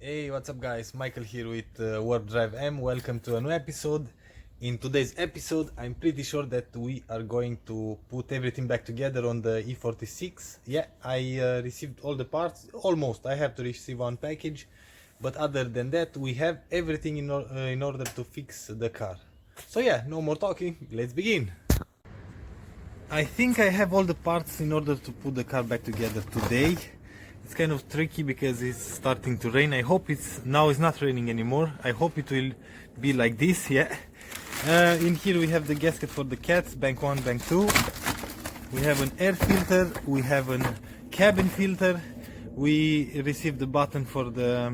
Hey, what's up guys? Michael here with WarpDriveM. Welcome to a new episode. In today's episode, I'm pretty sure that we are going to put everything back together on the e46. Yeah, I received all the parts, almost. I have to receive one package, but other than that, we have everything in order to fix the car. So yeah, no more talking, let's begin. I think I have all the parts in order to put the car back together today. It's kind of tricky because it's starting to rain. I hope it's not raining anymore. I hope it will be like this. Yeah. In here we have the gasket for the cats, bank 1, bank 2. We have an air filter, we have a cabin filter. We received the button for the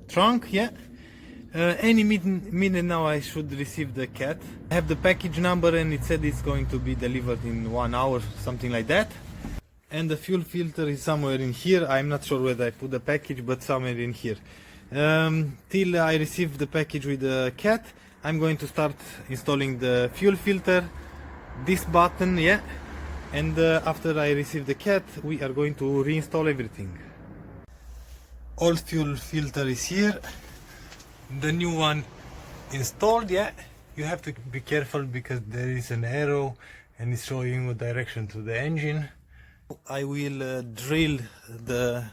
trunk. Yeah. Any minute now I should receive the cat. I have the package number and it said it's going to be delivered in 1 hour, something like that. And the fuel filter is somewhere in here. I'm not sure whether I put the package, but somewhere in here. Till I receive the package with the cat, I'm going to start installing the fuel filter, this button, yeah. And after I receive the cat, we are going to reinstall everything. Old fuel filter is here. The new one installed, yeah. You have to be careful because there is an arrow and it's showing a direction to the engine. I will drill the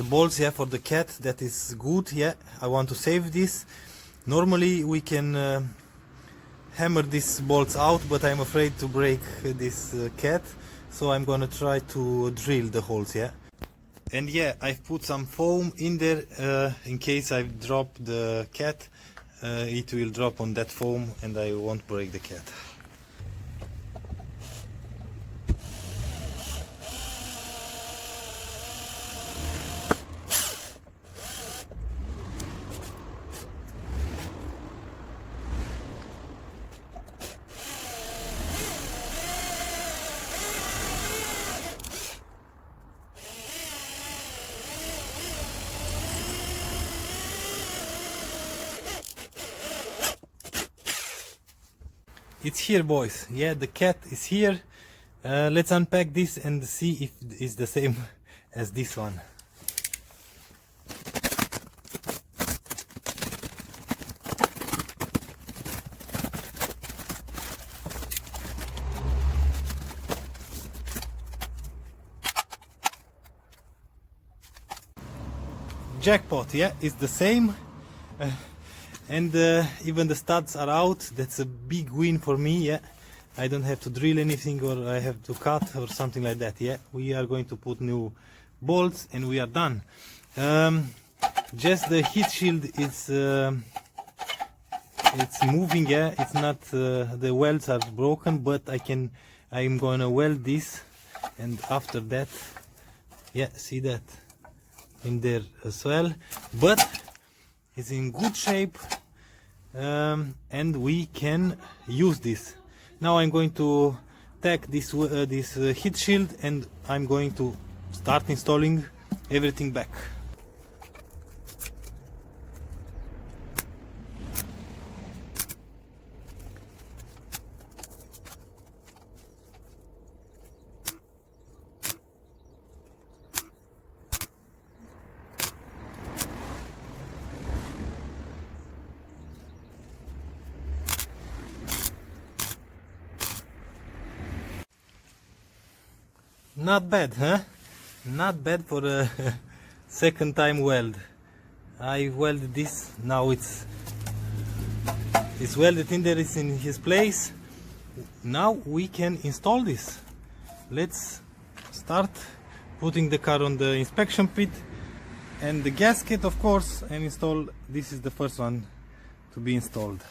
bolts, yeah, for the cat. That is good, yeah. I want to save this. Normally we can hammer these bolts out, but I'm afraid to break this cat, so I'm gonna try to drill the holes, yeah. And yeah, I've put some foam in there in case I drop the cat. It will drop on that foam and I won't break the cat. It's here, boys. Yeah, the cat is here. Let's unpack this and see if it's the same as this one. Jackpot, yeah, it's the same. And even the studs are out. That's a big win for me, yeah. I don't have to drill anything or I have to cut or something like that, yeah. We are going to put new bolts and we are done. Just the heat shield is it's moving, yeah. It's not the welds are broken, but I'm gonna weld this, and after that, yeah, see that in there as well, but it's in good shape, and we can use this. Now I'm going to take this heat shield and I'm going to start installing everything back. Not bad, huh? Not bad for a second time weld. I welded this, now it's welded in there, it's in his place. Now we can install this. Let's start putting the car on the inspection pit and the gasket, of course, and install. This is the first one to be installed.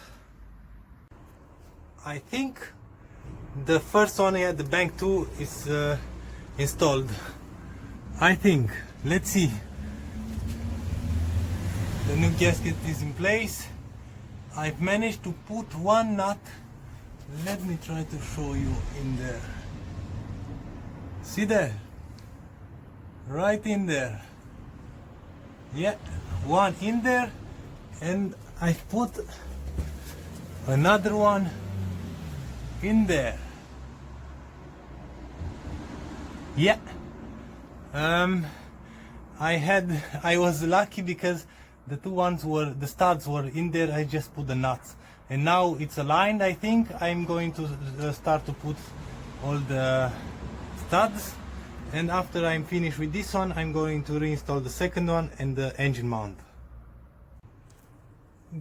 I think the first one, yeah, the bank 2 is installed. I think. Let's see. The new gasket is in place. I've managed to put one nut. Let me try to show you in there. See there? Right in there. Yeah, one in there, and I put another one in there. Yeah. I was lucky because the two ones were, the studs were in there, I just put the nuts. And now it's aligned. I think I'm going to start to put all the studs. And after I'm finished with this one, I'm going to reinstall the second one and the engine mount.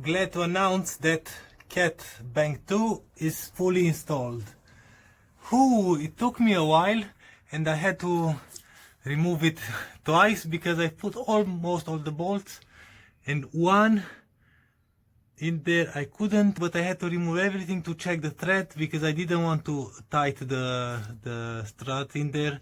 Glad to announce that Cat Bank 2 is fully installed. It took me a while and I had to remove it twice because I put almost all the bolts, and one in there I couldn't, but I had to remove everything to check the thread because I didn't want to tighten the strut in there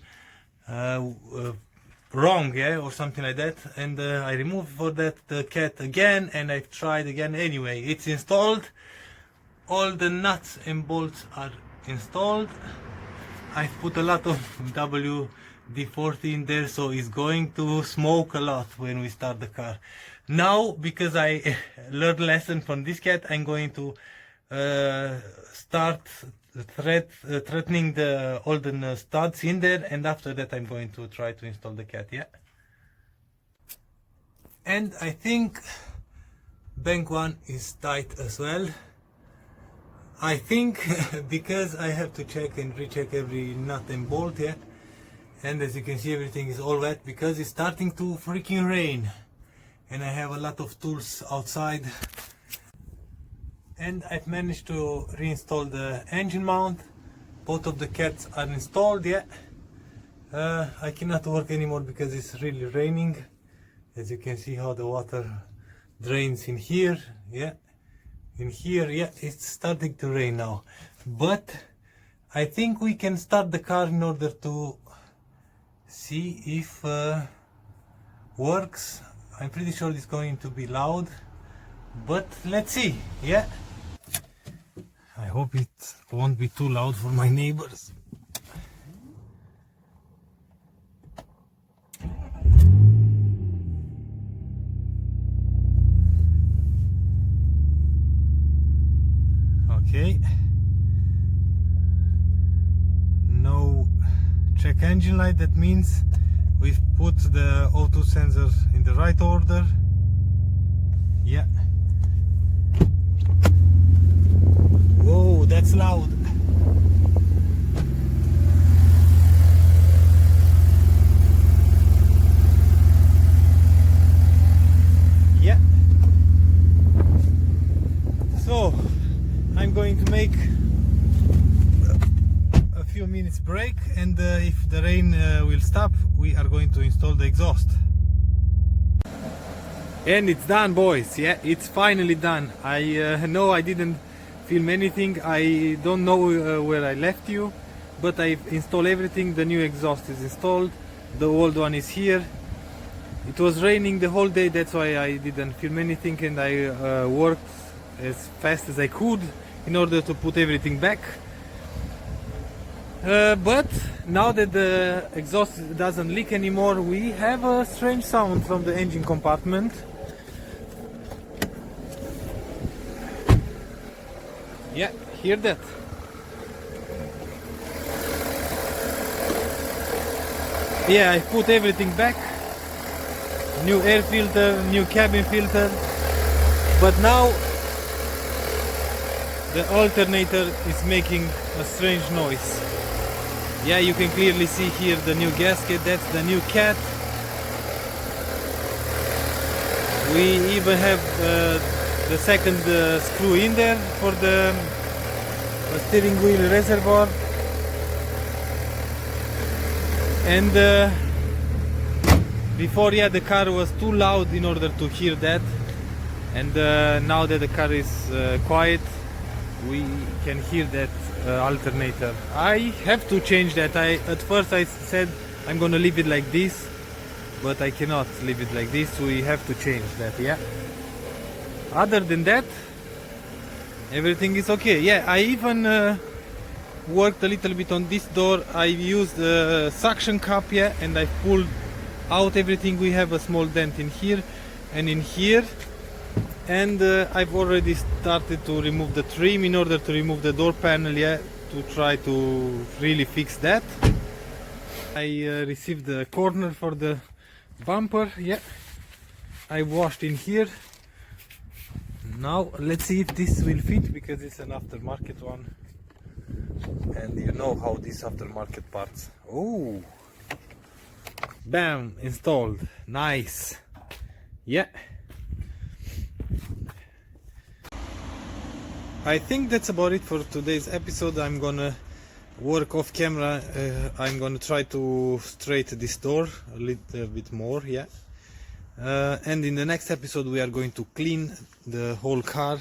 wrong, yeah, or something like that. And I removed for that the Cat again, and I've tried again. Anyway, it's installed. All the nuts and bolts are installed. I've put a lot of WD-40 in there, so it's going to smoke a lot when we start the car. Now, because I learned lesson from this Cat, I'm going to start threatening all the studs in there, and after that I'm going to try to install the Cat, yeah. And I think bank 1 is tight as well. I think because I have to check and recheck every nut and bolt, yeah. And as you can see, everything is all wet because it's starting to freaking rain. And I have a lot of tools outside. And I've managed to reinstall the engine mount. Both of the Cats are installed, yeah. I cannot work anymore because it's really raining. As you can see how the water drains in here, yeah. In here, yeah, it's starting to rain now. But I think we can start the car in order to see if works. I'm pretty sure it's going to be loud, but let's see, yeah. I hope it won't be too loud for my neighbors. Okay. No check engine light, that means we've put the O2 sensor in the right order. Yeah. Whoa, that's loud. Yeah. So, I'm going to make a few minutes break, and if the rain will stop, we are going to install the exhaust. And it's done, boys. Yeah, it's finally done. I know I didn't film anything. I don't know where I left you, but I've installed everything. The new exhaust is installed. The old one is here. It was raining the whole day, that's why I didn't film anything, and I worked as fast as I could in order to put everything back. But now that the exhaust doesn't leak anymore, we have a strange sound from the engine compartment. Yeah, hear that? Yeah, I put everything back. New air filter, new cabin filter. But now the alternator is making a strange noise. Yeah, you can clearly see here the new gasket. That's the new Cat. We even have the second screw in there for the steering wheel reservoir. And before, yeah, the car was too loud in order to hear that. And now that the car is quiet, we can hear that alternator. I have to change that. At first I said I'm gonna leave it like this, but I cannot leave it like this. We have to change that, yeah. Other than that, everything is okay. Yeah, I even worked a little bit on this door. I used the suction cup, yeah, and I pulled out everything. We have a small dent in here and in here. And I've already started to remove the trim in order to remove the door panel, yeah, to try to really fix that. I received the corner for the bumper, yeah. I washed in here. Now let's see if this will fit, because it's an aftermarket one, and you know how these aftermarket parts. Oh, bam, installed. Nice. Yeah, I think that's about it for today's episode. I'm gonna work off camera. I'm gonna try to straighten this door a little bit more, yeah. And in the next episode we are going to clean the whole car,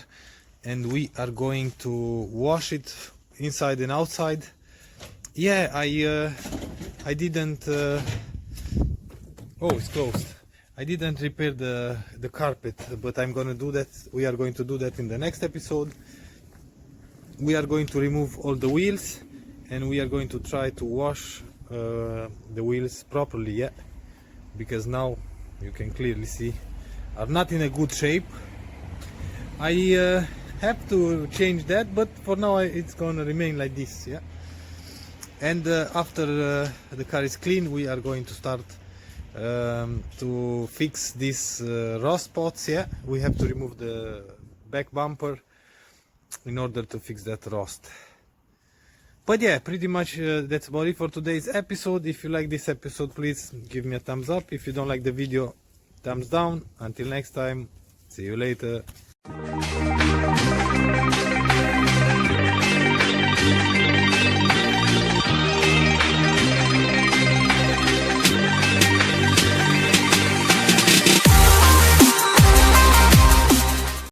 and we are going to wash it inside and outside. Yeah, I didn't oh, it's closed. I didn't repair the carpet, but I'm gonna do that. We are going to do that in the next episode. We are going to remove all the wheels, and we are going to try to wash the wheels properly, yeah, because now you can clearly see are not in a good shape. I have to change that, but for now it's gonna remain like this, yeah. And after the car is clean, we are going to start to fix these rust spots, yeah. We have to remove the back bumper in order to fix that rust. But yeah, pretty much that's about it for today's episode. If you like this episode, please give me a thumbs up. If you don't like the video, thumbs down. Until next time, see you later.